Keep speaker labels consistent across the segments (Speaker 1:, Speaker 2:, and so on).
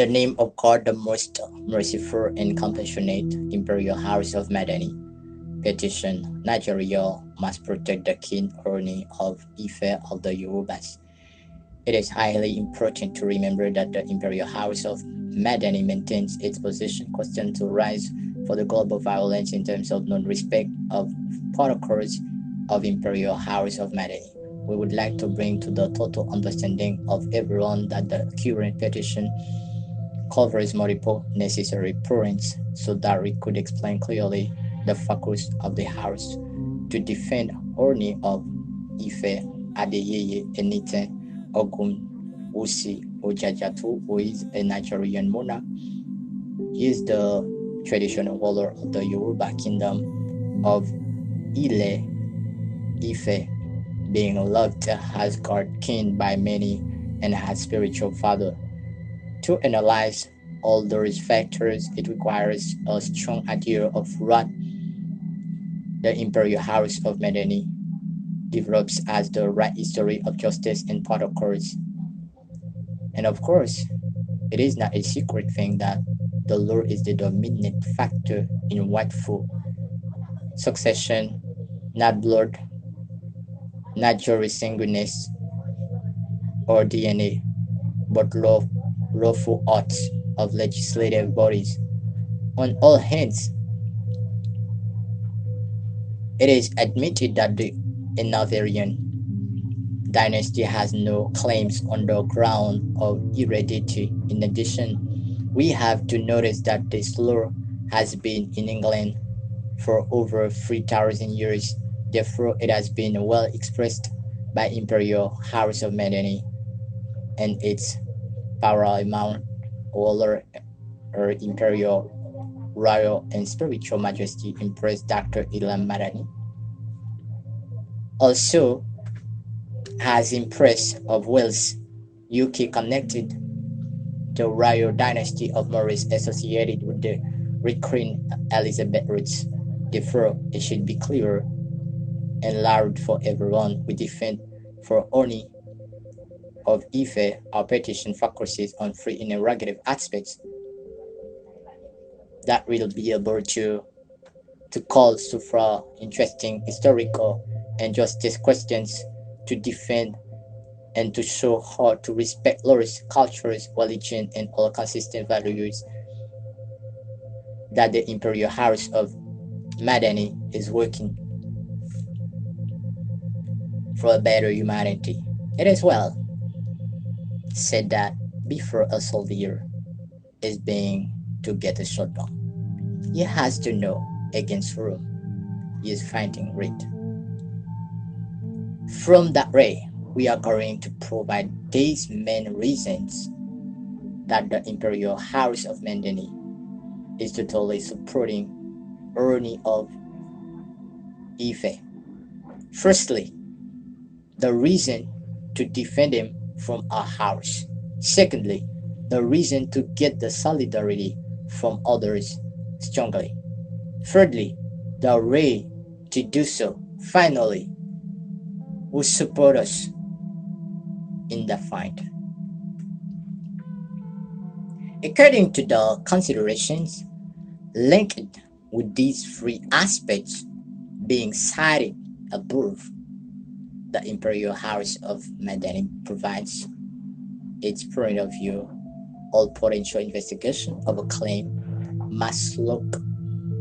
Speaker 1: the name of God, the most merciful and compassionate, Imperial House of Madani, Petition, Nigeria must protect the king OONI of Ife of the Yorubas. It is highly important to remember that the Imperial House of Madani maintains its position constant to rise for the global violence in terms of non-respect of protocols of Imperial House of Madani. We would like to bring to the total understanding of everyone that the current petition covers multiple necessary points so that we could explain clearly the focus of the House to defend OONI of Ife Adeyeye Enite Ogun Usi Ojajatu, who is a Nigerian monarch. He is the traditional ruler of the Yoruba kingdom of Ile Ife, being loved as God king by many and as spiritual father. To analyze all those factors, it requires a strong idea of what the Imperial House of Madani develops as the right history of justice and protocols. And of course, it is not a secret thing that the law is the dominant factor in rightful succession, not blood, not jury sanguinis or DNA, but lawful acts of legislative bodies. On all hands, it is admitted that the Hanoverian dynasty has no claims on the ground of heredity. In addition, we have to notice that this law has been in England for over 3,000 years. Therefore, it has been well expressed by Imperial House of Madani and its paramount ruler, her Imperial Royal and Spiritual Majesty Empress Dr. Ilam Madani. Also, as Empress of Wales, UK connected the royal dynasty of Maurice associated with the Queen Elizabeth roots. Therefore, it should be clear and loud for everyone. We defend for OONI of Ife. Our petition focuses on three interrogative aspects that will be able to call for interesting historical and justice questions to defend and to show how to respect laws, cultures, religion, and all consistent values that the Imperial House of Madani is working for a better humanity. It is well said that before a soldier is being to get a shotgun, he has to know against whom he is fighting with. From that way, we are going to provide these main reasons that the Imperial House of Madani is totally supporting OONI of Ife. Firstly, the reason to defend him from our house. Secondly, the reason to get the solidarity from others strongly. Thirdly, the way to do so. Finally, who support us in the fight. According to the considerations linked with these three aspects being cited above, the Imperial House of Madani provides its point of view. All potential investigation of a claim must look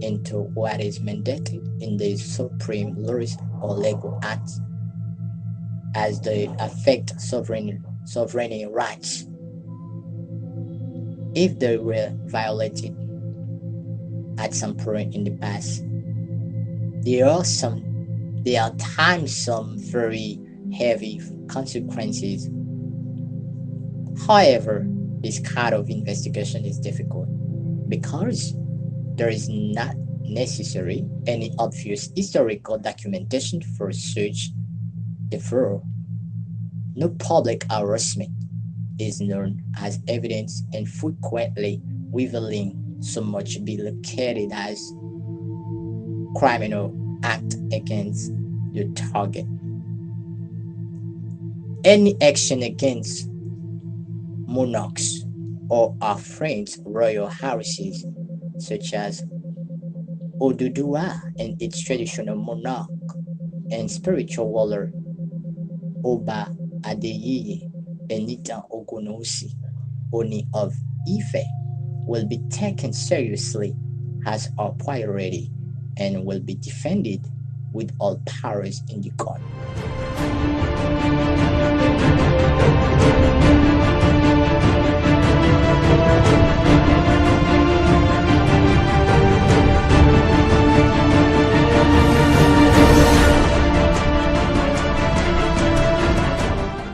Speaker 1: into what is mandated in the supreme laws or legal acts as they affect sovereign rights. If they were violated at some point in the past, there are times some very heavy consequences. However, this kind of investigation is difficult because there is not necessary any obvious historical documentation for such. Therefore, no public harassment is known as evidence, and frequently revealing so much be located as criminal act against your target. Any action against monarchs or our French royal houses, such as Oduduwa and its traditional monarch and spiritual ruler, Oba Adeyeye Benita Ogunosi, OONI of Ife, will be taken seriously as our priority and will be defended with all powers in the court.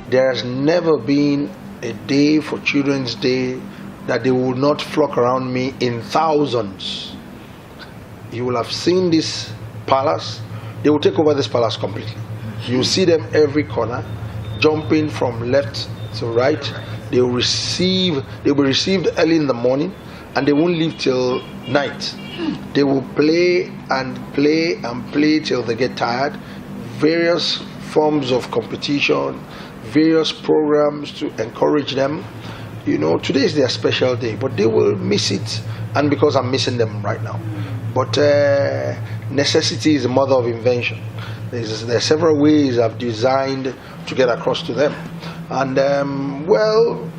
Speaker 2: There has never been a day for Children's Day that they will not flock around me in thousands. You will have seen this palace. They will take over this palace completely. You will see them every corner, jumping from left to right. They will be received early in the morning, and they won't leave till night. They will play and play and play till they get tired. Various forms of competition, various programs to encourage them. You know, today is their special day, but they will miss it, and because I'm missing them right now. But necessity is the mother of invention. There are several ways I've designed to get across to them. And well,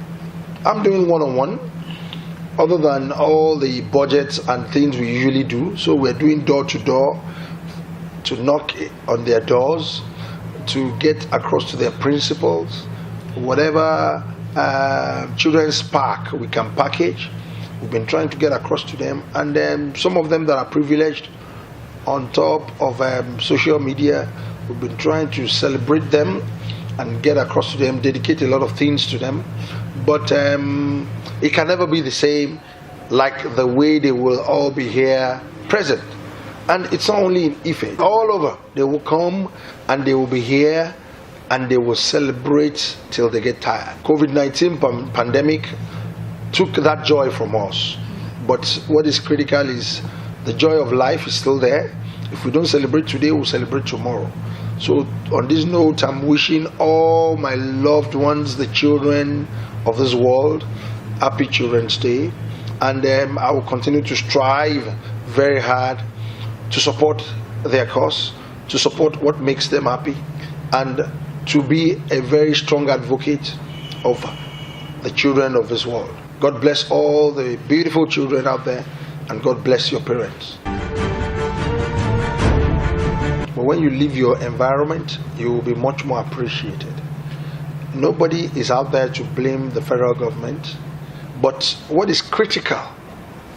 Speaker 2: I'm doing one-on-one, other than all the budgets and things we usually do. So we're doing door-to-door, to knock on their doors, to get across to their principals, whatever children's park we can package. We've been trying to get across to them, and then some of them that are privileged on top of social media, we've been trying to celebrate them and get across to them, dedicate a lot of things to them. But it can never be the same like the way they will all be here present. And it's not only in Ife, all over. They will come and they will be here and they will celebrate till they get tired. COVID-19 pandemic took that joy from us. But what is critical is the joy of life is still there. If we don't celebrate today, we'll celebrate tomorrow. So on this note, I'm wishing all my loved ones, the children of this world, happy Children's Day. And I will continue to strive very hard to support their cause, to support what makes them happy, and to be a very strong advocate of the children of this world. God bless all the beautiful children out there, and God bless your parents. But when you leave your environment, you will be much more appreciated. Nobody is out there to blame the federal government, but what is critical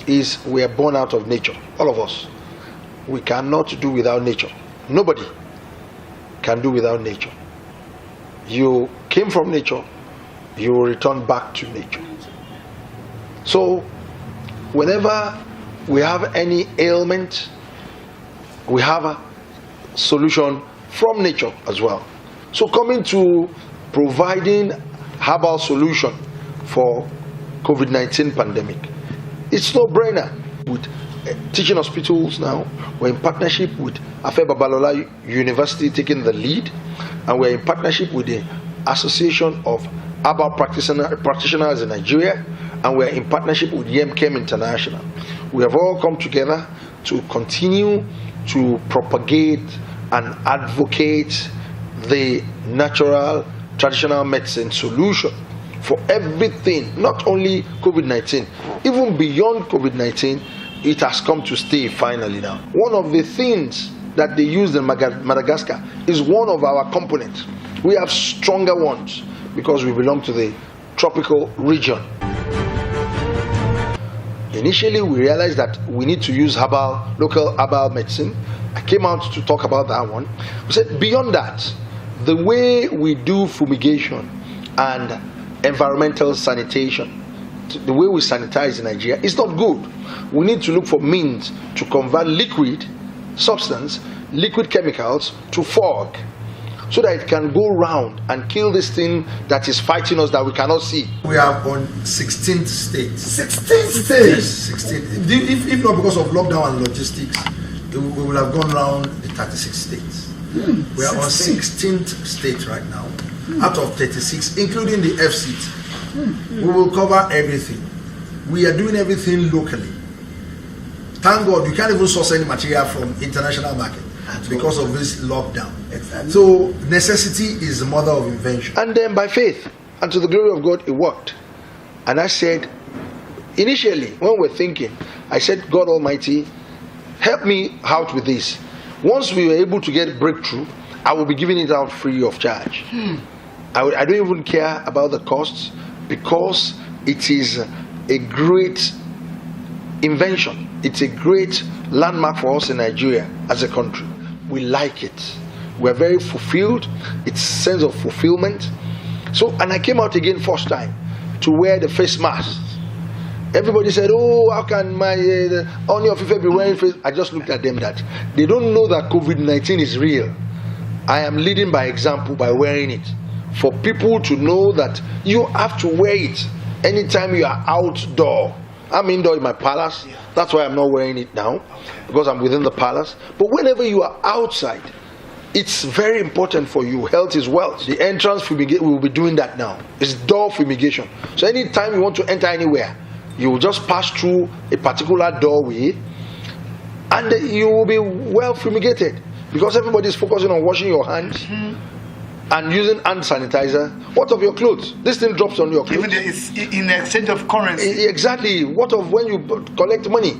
Speaker 2: is we are born out of nature, all of us. We cannot do without nature. Nobody can do without nature. You came from nature, you will return back to nature. So whenever we have any ailment, we have a solution from nature as well. So coming to providing herbal solution for COVID-19 pandemic, it's no brainer. With teaching hospitals now, we're in partnership with Afe Babalola University taking the lead, and we're in partnership with the Association of Herbal Practitioners in Nigeria, and we're in partnership with Yemkem International. We have all come together to continue to propagate and advocate the natural traditional medicine solution for everything, not only COVID-19, even beyond COVID-19. It has come to stay finally now. One of the things that they use in Madagascar is one of our components. We have stronger ones because we belong to the tropical region. Initially, we realized that we need to use local herbal medicine. I came out to talk about that one. We said beyond that, the way we do fumigation and environmental sanitation, the way we sanitize in Nigeria is not good. We need to look for means to convert liquid substance, liquid chemicals to fog, so that it can go round and kill this thing that is fighting us that we cannot see.
Speaker 3: We are on 16th state.
Speaker 2: 16th state?
Speaker 3: Yes, 16th. If not because of lockdown and logistics, we will have gone round the 36 states. We are on 16th state right now, out of 36, including the FCT. We will cover everything. we are doing everything locally. Thank God you can't even source any material from international market because of this lockdown.
Speaker 4: Exactly.
Speaker 3: So necessity is the mother of invention.
Speaker 2: And then by faith, and to the glory of God, it worked. And I said, initially, when we're thinking, I said, God Almighty, help me out with this. Once we were able to get breakthrough, I will be giving it out free of charge. I don't even care about the costs, because it is a great invention. It's a great landmark for us in Nigeria as a country. We like it. We're very fulfilled. It's a sense of fulfillment. So, and I came out again first time to wear the face mask. Everybody said, oh, how can my OONI of Ife be wearing face? I just looked at them that they don't know that COVID-19 is real. I am leading by example by wearing it, for people to know that you have to wear it anytime you are outdoor. I'm indoor in my palace. That's why I'm not wearing it now, because I'm within the palace. But whenever you are outside, it's very important for you. Health is wealth. The entrance fumigation, we will be doing that now. It's door fumigation. So anytime you want to enter anywhere, you will just pass through a particular doorway, and you will be well fumigated, because everybody is focusing on washing your hands and using hand sanitizer. What of your clothes? This thing drops on your clothes.
Speaker 4: Even it's in exchange of currency.
Speaker 2: Exactly. What of when you collect money?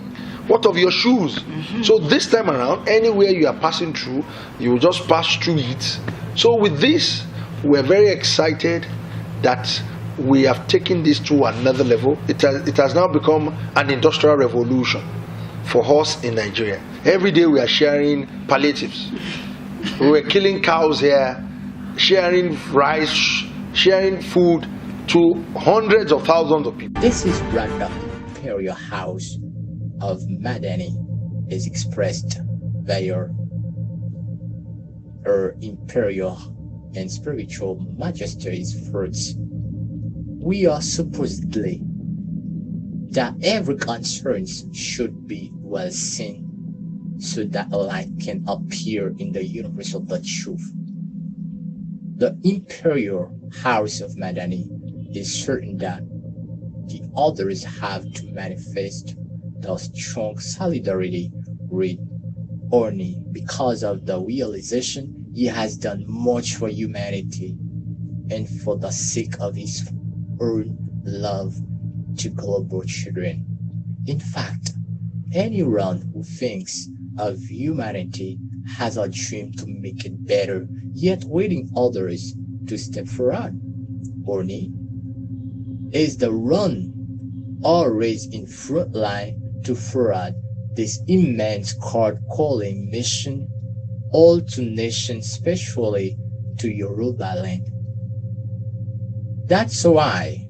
Speaker 2: What of your shoes? So this time around, anywhere you are passing through, you will just pass through it. So with this, we're very excited that we have taken this to another level. It has now become an industrial revolution for us in Nigeria. Every day we are sharing palliatives. We were killing cows here, sharing rice, sharing food to hundreds of thousands of people.
Speaker 1: This is Randa Imperial House of Madani is expressed via her imperial and spiritual majesty's fruits. We are supposedly that every concern should be well seen, so that a light can appear in the universe of the truth. The Imperial House of Madani is certain that the others have to manifest the strong solidarity with OONI because of the realization he has done much for humanity and for the sake of his own love to global children. In fact, anyone who thinks of humanity has a dream to make it better, yet waiting others to step forward. OONI is the one always in front line to forward this immense card-calling mission, all to nations, especially to Yoruba land. That's why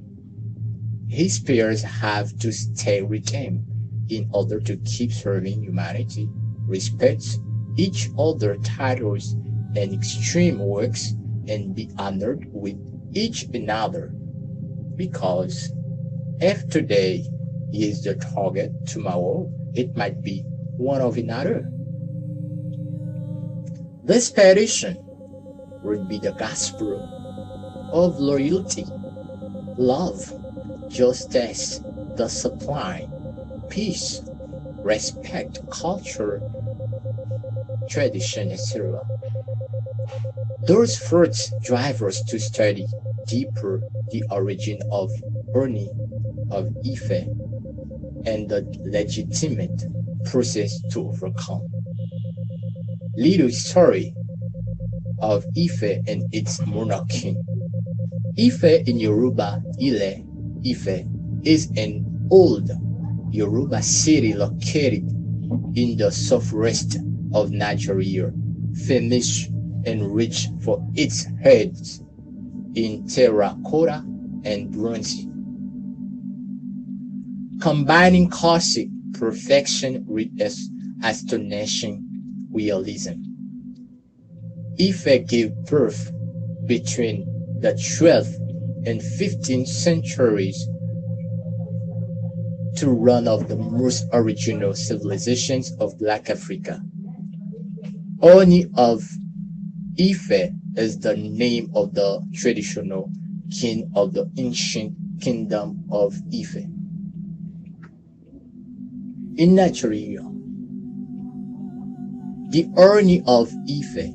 Speaker 1: his peers have to stay with him in order to keep serving humanity, respect each other's titles and extreme works, and be honored with each another. Because if today he is the target, tomorrow it might be one of another. This petition would be the gospel of loyalty, love, justice, the supply, peace, respect, culture, tradition, etc. Those fruits drive us to study deeper the origin of OONI of Ife and the legitimate process to overcome. Little story of Ife and its monarchy. Ife in Yoruba, Ile, Ife, is an old Yoruba city located in the southwest of Nigeria, famous and rich for its heads in terracotta and bronze, combining classic perfection with astonishing realism. Ife gave birth between the 12th and 15th centuries to one of the most original civilizations of Black Africa. OONI of Ife is the name of the traditional king of the ancient kingdom of Ife. In Nigeria, the OONI of Ife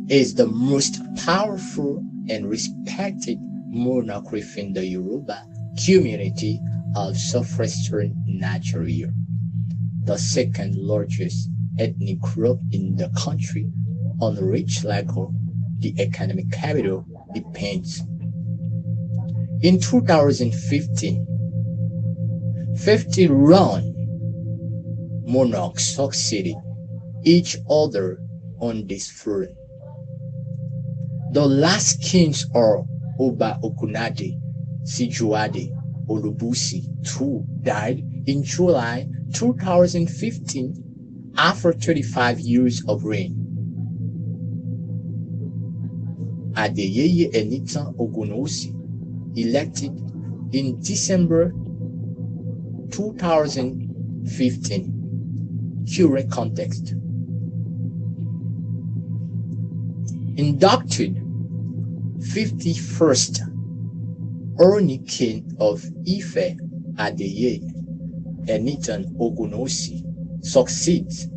Speaker 1: is the most powerful and respected monarch within the Yoruba community of southwestern Nigeria, the second largest ethnic group in the country, on which Lagos, the economic capital, depends. In 2015, 51 monarchs succeeded each other on this throne. The last kings are Oba Okunade, Sijuade, Olubusi, who died in July 2015 after 35 years of reign. Adeyeye Enitan Ogunosi, elected in December 2015. Current context. Inducted 51st OONI King of Ife Adeyeye Enitan Ogunosi succeeds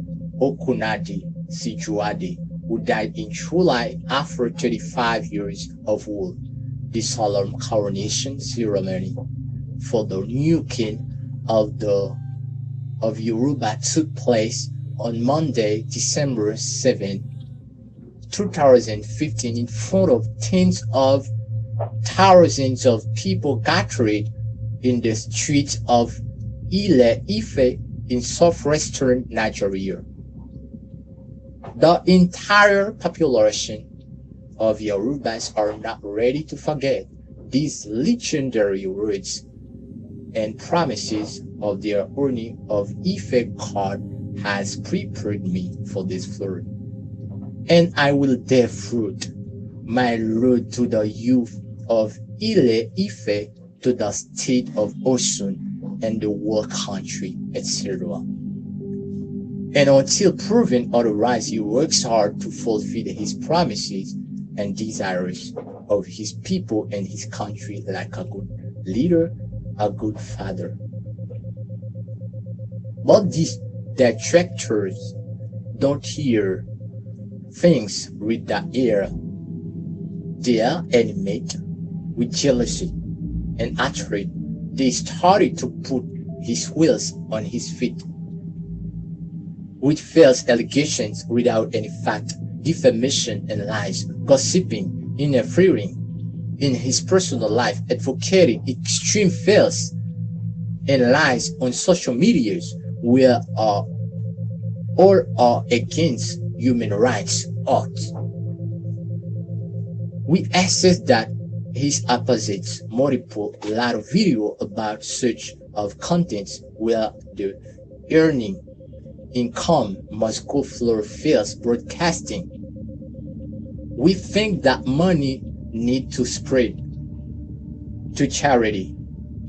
Speaker 1: Okunade Sijuade, who died in July after 35 years of rule. The solemn coronation ceremony for the new king of Yoruba took place on Monday, December 7, 2015, in front of tens of thousands of people gathered in the streets of Ile Ife in southwestern Nigeria. The entire population of Yorubas are not ready to forget these legendary words and promises of their OONI of Ife. God has prepared me for this flood, and I will bear fruit, my road to the youth of Ile Ife, to the state of Osun and the whole country, etc. And until proven otherwise, he works hard to fulfill his promises and desires of his people and his country like a good leader, a good father. But these detractors don't hear things with the ear. They are animated with jealousy and hatred. They started to put his wheels on his feet with false allegations without any fact, defamation and lies, gossiping, interfering in his personal life, advocating extreme false and lies on social medias where all are against human rights acts. We assess that his opposites multiple lot of video about such of contents where the earning income must go through false broadcasting. We think that money need to spread to charity,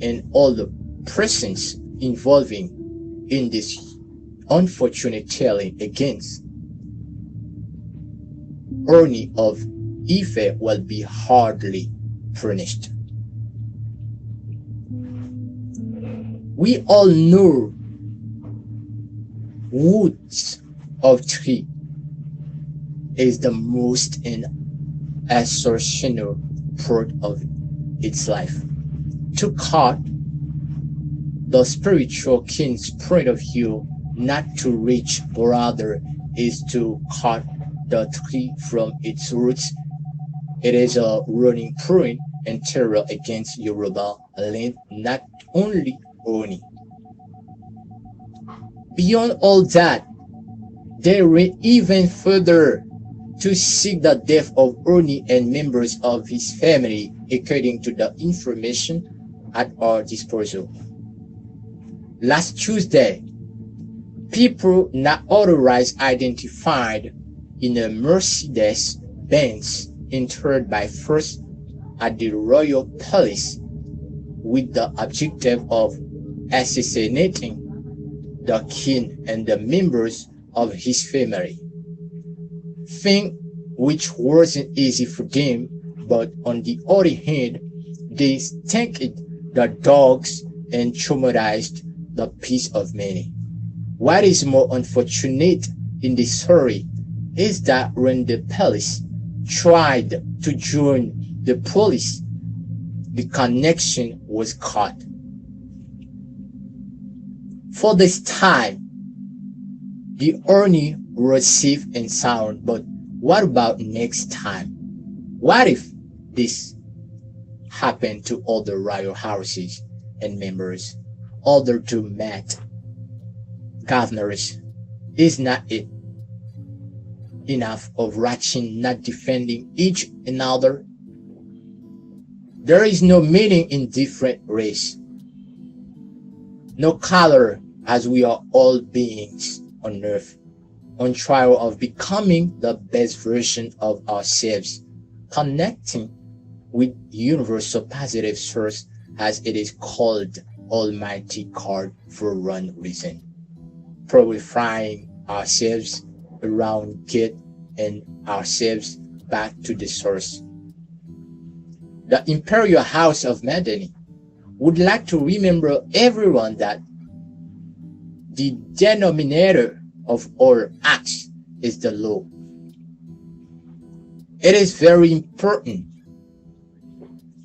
Speaker 1: and all the persons involving in this unfortunate telling against OONI of Ife will be hardly punished. We all know woods of tree is the most assertional part of its life. To cut the spiritual king's point of view, not to reach, rather is to cut the tree from its roots. It is a running point and terror against Yoruba land, not only OONI. Beyond all that, they went even further to seek the death of OONI and members of his family, according to the information at our disposal. Last Tuesday, people not otherwise identified in a Mercedes Benz entered by force at the Royal Palace with the objective of assassinating the king and the members of his family. Thing which wasn't easy for them, but on the other hand, they stanked the dogs and traumatized the peace of many. What is more unfortunate in this story is that when the police tried to join the police, the connection was cut. For this time, the OONI was safe and sound, but what about next time? What if this happened to other royal houses and members, other to Met governors? Is not it enough of watching not defending each another? There is no meaning in different race, no color, as we are all beings on earth, on trial of becoming the best version of ourselves, connecting with universal positive source, as it is called Almighty God, for one reason: purifying ourselves around God and ourselves back to the source. The Imperial House of Madani would like to remember everyone that the denominator of all acts is the law. It is very important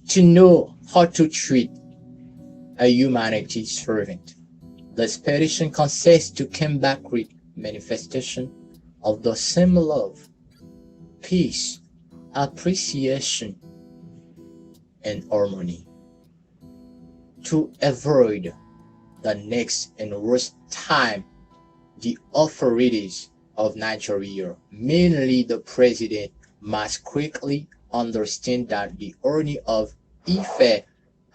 Speaker 1: to know how to treat a humanity servant. This petition consists to come back with manifestation of the same love, peace, appreciation, and harmony, to avoid the next and worst time the authorities of Nigeria, mainly the president, must quickly understand that the OONI of Ife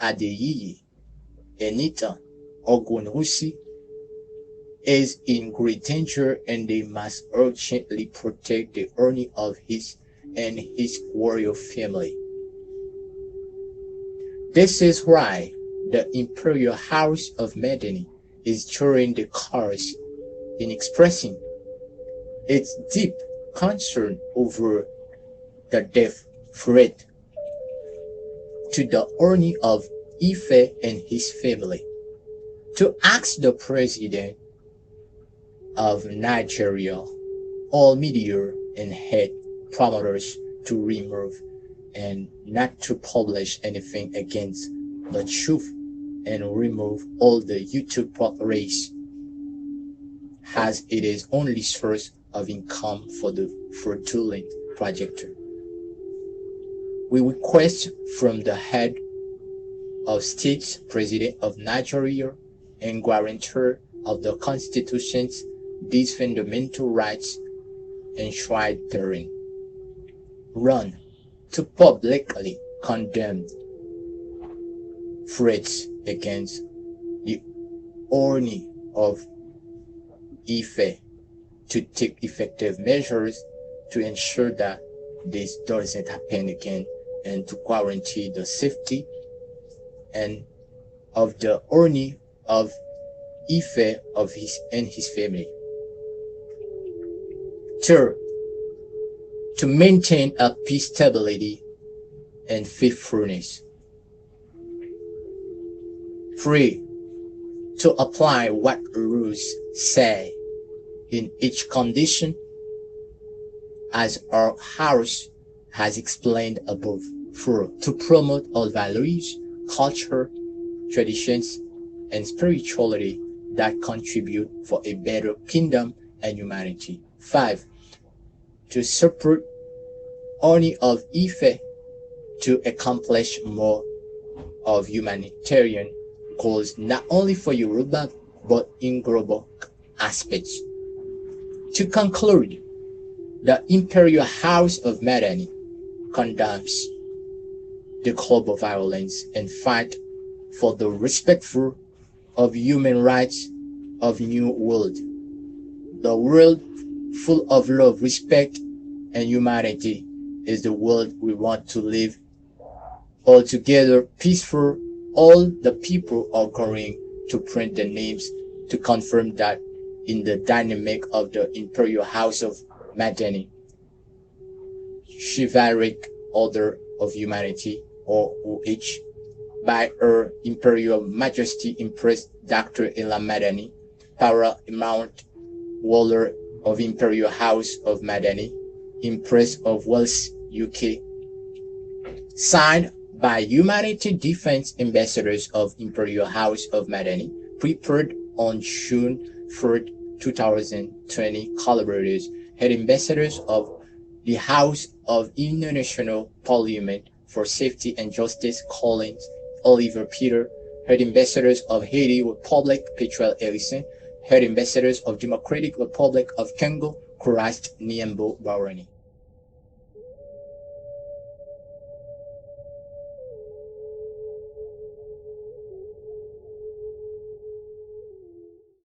Speaker 1: Adeyiyi Enita Ogunwusi is in great danger, and they must urgently protect the OONI of his and his royal family. This is why the Imperial House of Madani is joining the cause in expressing its deep concern over the death threat to the OONI of Ife and his family, to ask the President of Nigeria, all media and head promoters to remove and not to publish anything against the truth, and remove all the YouTube properties, as it is only source of income for the fraudulent projector. We request from the head of state, President of Nigeria, and guarantor of the Constitutions, these fundamental rights enshrined therein, run to publicly condemn threats against the OONI of Ife, to take effective measures to ensure that this doesn't happen again, and to guarantee the safety and of the OONI of Ife of his and his family. Third, to maintain a peace, stability, and faithfulness. 3. To apply what rules say in each condition, as our house has explained above. 4. To promote all values, culture, traditions, and spirituality that contribute for a better kingdom and humanity. 5. To support OONI of Ife to accomplish more of humanitarian goals, not only for Yoruba but in global aspects. To conclude, the Imperial House of Madani condemns the global violence and fight for the respectful of human rights of new world. The world full of love, respect, and humanity is the world we want to live all together, peaceful. All the people are going to print the names to confirm that in the dynamic of the Imperial House of Madani, chivalric order of humanity, or OH, by Her Imperial Majesty Empress Dr. Madani Paramount Ruler of Imperial House of Madani, Empress of Wales, UK. Signed by Humanity Defense Ambassadors of Imperial House of Madani, prepared on June 3rd, 2020, collaborators, head ambassadors of the House of International Parliament for Safety and Justice, Collins, Oliver Peter, head ambassadors of Haiti Republic, Petrel Ellison, head ambassadors of Democratic Republic of Congo, Christ Niembo Barani.